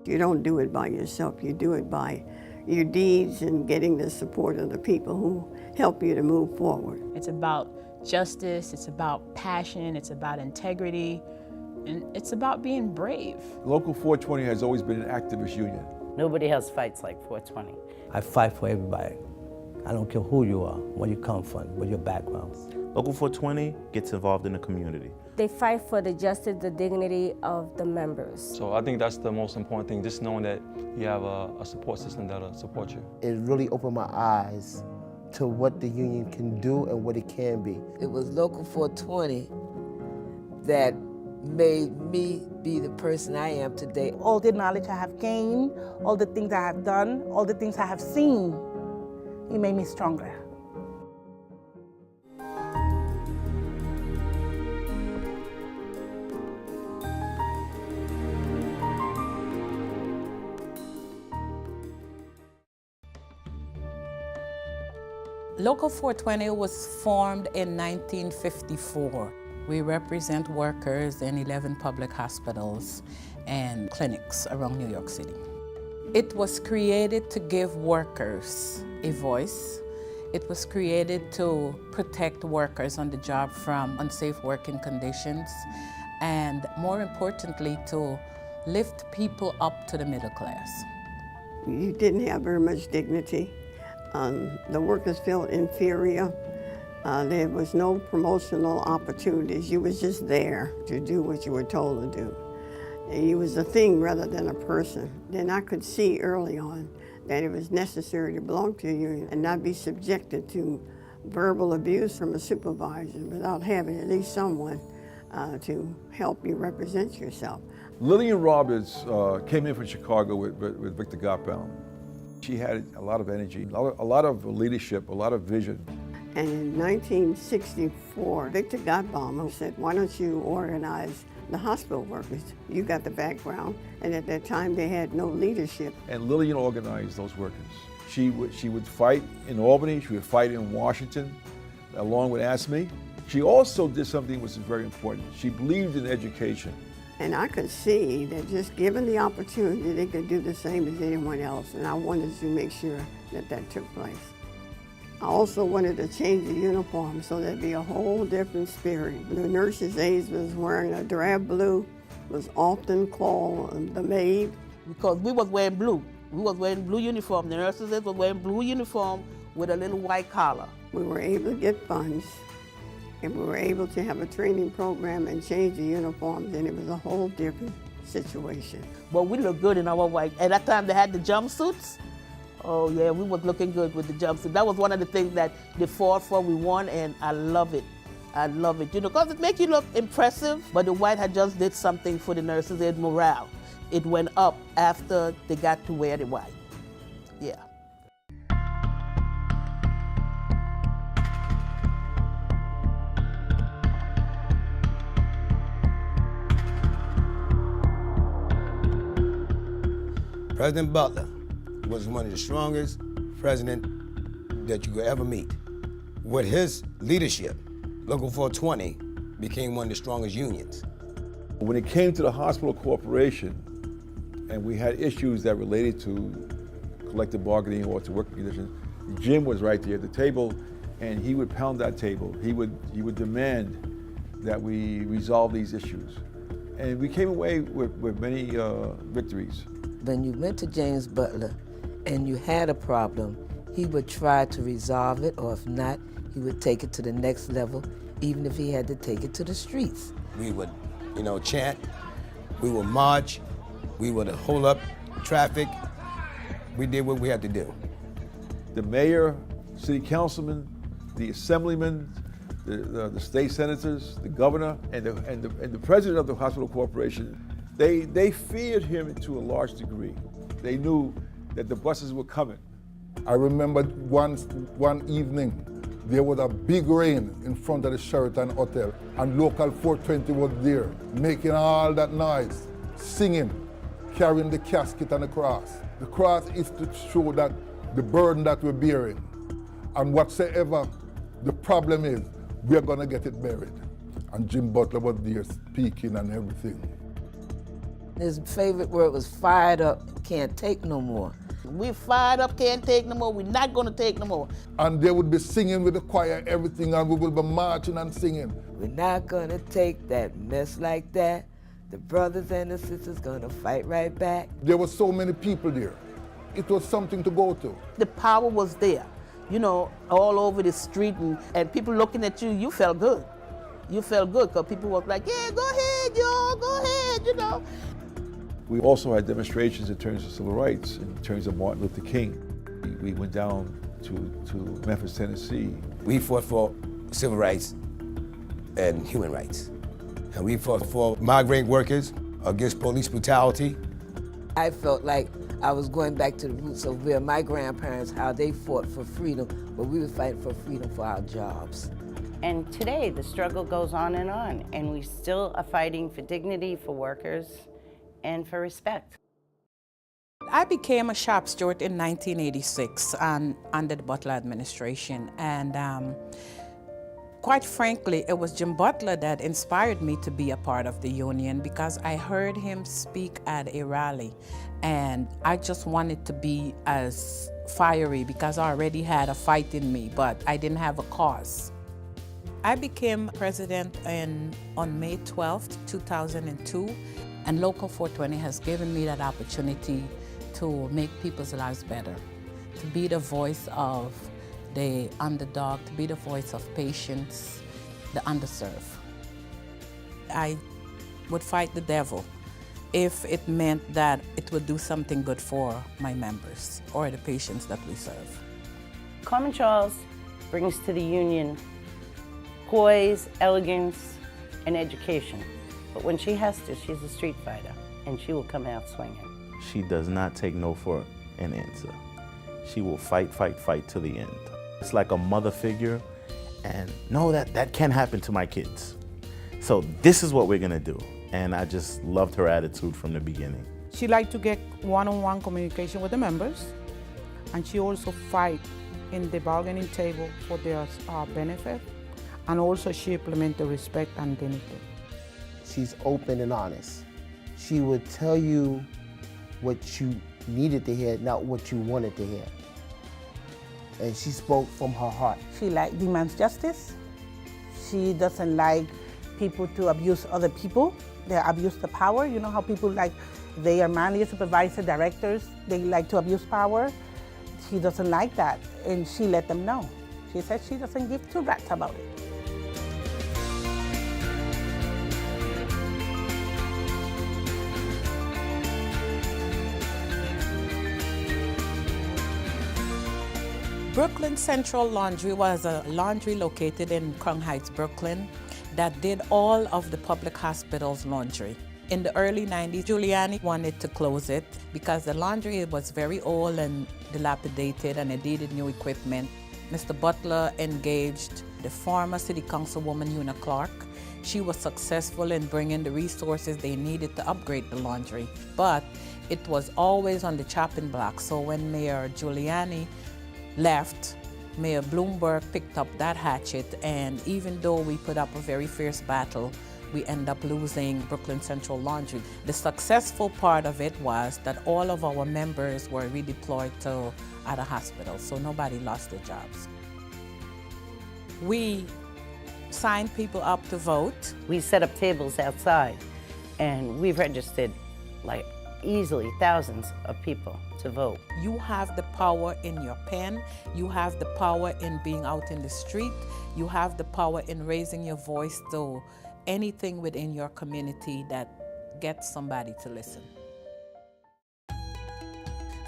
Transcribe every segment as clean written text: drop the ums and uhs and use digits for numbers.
You don't do it by yourself, you do it by your deeds and getting the support of the people who help you to move forward. It's about justice, it's about passion, it's about integrity, and it's about being brave. Local 420 has always been an activist union. Nobody else fights like 420. I fight for everybody. I don't care who you are, where you come from, what your background. Local 420 gets involved in the community. They fight for the justice, the dignity of the members. So I think that's the most important thing, just knowing that you have a support system that'll support you. It really opened my eyes to what the union can do and what it can be. It was Local 420 that made me be the person I am today. All the knowledge I have gained, all the things I have done, all the things I have seen, it made me stronger. Local 420 was formed in 1954. We represent workers in 11 public hospitals and clinics around New York City. It was created to give workers a voice. It was created to protect workers on the job from unsafe working conditions, and more importantly, to lift people up to the middle class. You didn't have very much dignity. The workers felt inferior. There was no promotional opportunities. You was just there to do what you were told to do. And you was a thing rather than a person. Then I could see early on that it was necessary to belong to a union and not be subjected to verbal abuse from a supervisor without having at least someone to help you represent yourself. Lillian Roberts came in from Chicago with Victor Gottbaum. She had a lot of energy, a lot of leadership, a lot of vision. And in 1964, Victor Gottbaum said, why don't you organize the hospital workers? You got the background, and at that time they had no leadership. And Lillian organized those workers. She would fight in Albany, she would fight in Washington, along with AFSCME. She also did something which is very important. She believed in education. And I could see that just given the opportunity, they could do the same as anyone else, and I wanted to make sure that that took place. I also wanted to change the uniform so there'd be a whole different spirit. The nurses' aides was wearing a drab blue, was often called the maid. Because we was wearing blue. We was wearing blue uniform. The nurses' aides was wearing blue uniform with a little white collar. We were able to get funds, and we were able to have a training program and change the uniforms, and it was a whole different situation. But we looked good in our white. At that time, they had the jumpsuits. Oh yeah, we was looking good with the jumpsuit. That was one of the things that they fought for. We won, and I love it. I love it. You know, because it makes you look impressive, but the white had just did something for the nurses' aid morale. It went up after they got to wear the white. Yeah. President Butler was one of the strongest presidents that you could ever meet. With his leadership, Local 420 became one of the strongest unions. When it came to the hospital corporation, and we had issues that related to collective bargaining or to working conditions, Jim was right there at the table, and he would pound that table. He would demand that we resolve these issues. And we came away with many victories. When you went to James Butler and you had a problem, he would try to resolve it, or if not, he would take it to the next level, even if he had to take it to the streets. We would, chant, we would march, we would hold up traffic. We did what we had to do. The mayor, city councilman, the assemblyman, the state senators, the governor, and the president of the hospital corporation, they feared him to a large degree. They knew that the buses were coming. I remember one evening, there was a big rain in front of the Sheraton Hotel, and Local 420 was there, making all that noise, singing, carrying the casket and the cross. The cross is to show that the burden that we're bearing, and whatsoever the problem is, we're gonna get it buried. And Jim Butler was there speaking and everything. His favorite word was fired up, can't take no more. We fired up, can't take no more. We're not going to take no more. And they would be singing with the choir, everything, and we will be marching and singing. We're not gonna take that mess like that. The brothers and the sisters gonna fight right back. There were so many people there. It was something to go to. The power was there, you know, all over the street, and people looking at you, you felt good. You felt good because people was like, yeah, go ahead, y'all, go ahead, you know. We also had demonstrations in terms of civil rights, in terms of Martin Luther King. We went down to Memphis, Tennessee. We fought for civil rights and human rights. And we fought for migrant workers against police brutality. I felt like I was going back to the roots of where my grandparents, how they fought for freedom, but we were fighting for freedom for our jobs. And today, the struggle goes on, and we still are fighting for dignity for workers and for respect. I became a shop steward in 1986 under the Butler administration, and quite frankly, it was Jim Butler that inspired me to be a part of the union because I heard him speak at a rally, and I just wanted to be as fiery because I already had a fight in me, but I didn't have a cause. I became president on May 12th, 2002, and Local 420 has given me that opportunity to make people's lives better, to be the voice of the underdog, to be the voice of patients, the underserved. I would fight the devil if it meant that it would do something good for my members or the patients that we serve. Carmen Charles brings to the union poise, elegance, and education. But when she has to, she's a street fighter, and she will come out swinging. She does not take no for an answer. She will fight, fight, fight to the end. It's like a mother figure, and no, that can't happen to my kids. So this is what we're gonna do. And I just loved her attitude from the beginning. She liked to get one-on-one communication with the members, and she also fight in the bargaining table for their benefit, and also she implement the respect and dignity. She's open and honest. She would tell you what you needed to hear, not what you wanted to hear. And she spoke from her heart. She demands justice. She doesn't like people to abuse other people. They abuse the power. You know how people they are managers, supervisors, directors, they like to abuse power. She doesn't like that, and she let them know. She said she doesn't give two rats about it. Brooklyn Central Laundry was a laundry located in Crown Heights, Brooklyn, that did all of the public hospitals' laundry. In the early 90s, Giuliani wanted to close it because the laundry was very old and dilapidated and it needed new equipment. Mr. Butler engaged the former city councilwoman, Una Clark. She was successful in bringing the resources they needed to upgrade the laundry, but it was always on the chopping block. So when Mayor Giuliani left, Mayor Bloomberg picked up that hatchet, and even though we put up a very fierce battle, we end up losing Brooklyn Central Laundry. The successful part of it was that all of our members were redeployed to other hospitals, so nobody lost their jobs. We signed people up to vote. We set up tables outside, and we've registered easily thousands of people to vote. You have the power in your pen. You have the power in being out in the street. You have the power in raising your voice to anything within your community that gets somebody to listen.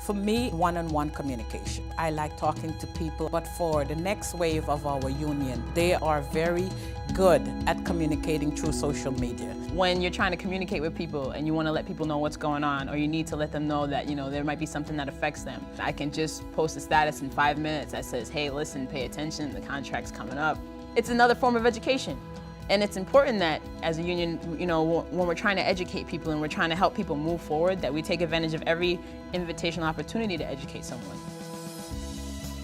For me, one-on-one communication. I like talking to people, but for the next wave of our union, they are very good at communicating through social media. When you're trying to communicate with people and you want to let people know what's going on, or you need to let them know that, there might be something that affects them, I can just post a status in 5 minutes that says, hey, listen, pay attention, the contract's coming up. It's another form of education. And it's important that as a union, when we're trying to educate people and we're trying to help people move forward, that we take advantage of every invitational opportunity to educate someone.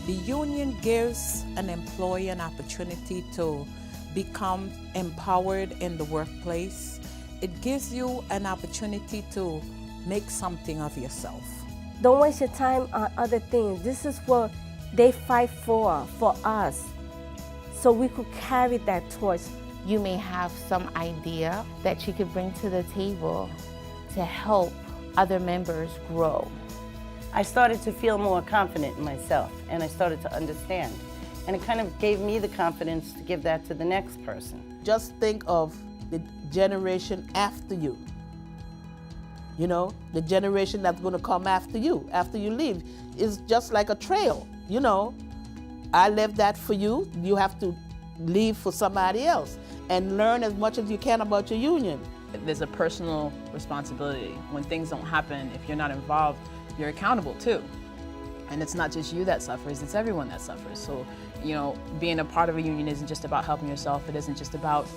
The union gives an employee an opportunity to become empowered in the workplace. It gives you an opportunity to make something of yourself. Don't waste your time on other things. This is what they fight for us, so we could carry that torch. You may have some idea that you could bring to the table to help other members grow. I started to feel more confident in myself, and I started to understand. And it kind of gave me the confidence to give that to the next person. Just think of the generation after you. You know, the generation that's going to come after you leave, is just like a trail. You know, I left that for you. You have to leave for somebody else and learn as much as you can about your union. There's a personal responsibility. When things don't happen, if you're not involved, you're accountable too. And it's not just you that suffers, it's everyone that suffers. So, you know, being a part of a union isn't just about helping yourself, it isn't just about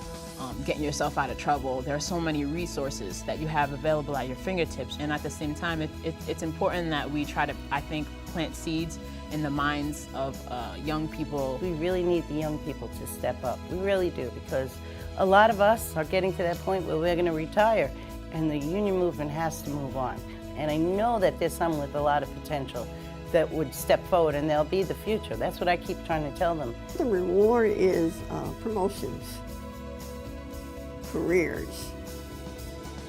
getting yourself out of trouble. There are so many resources that you have available at your fingertips. And at the same time, it's important that we try to, I think, plant seeds in the minds of young people. We really need the young people to step up. We really do, because a lot of us are getting to that point where we're going to retire, and the union movement has to move on. And I know that there's some with a lot of potential that would step forward, and they'll be the future. That's what I keep trying to tell them. The reward is promotions, careers,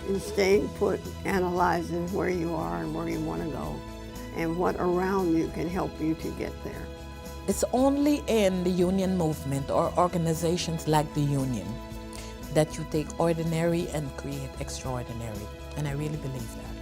and staying put, analyzing where you are and where you want to go, and what around you can help you to get there. It's only in the union movement or organizations like the union that you take ordinary and create extraordinary. And I really believe that.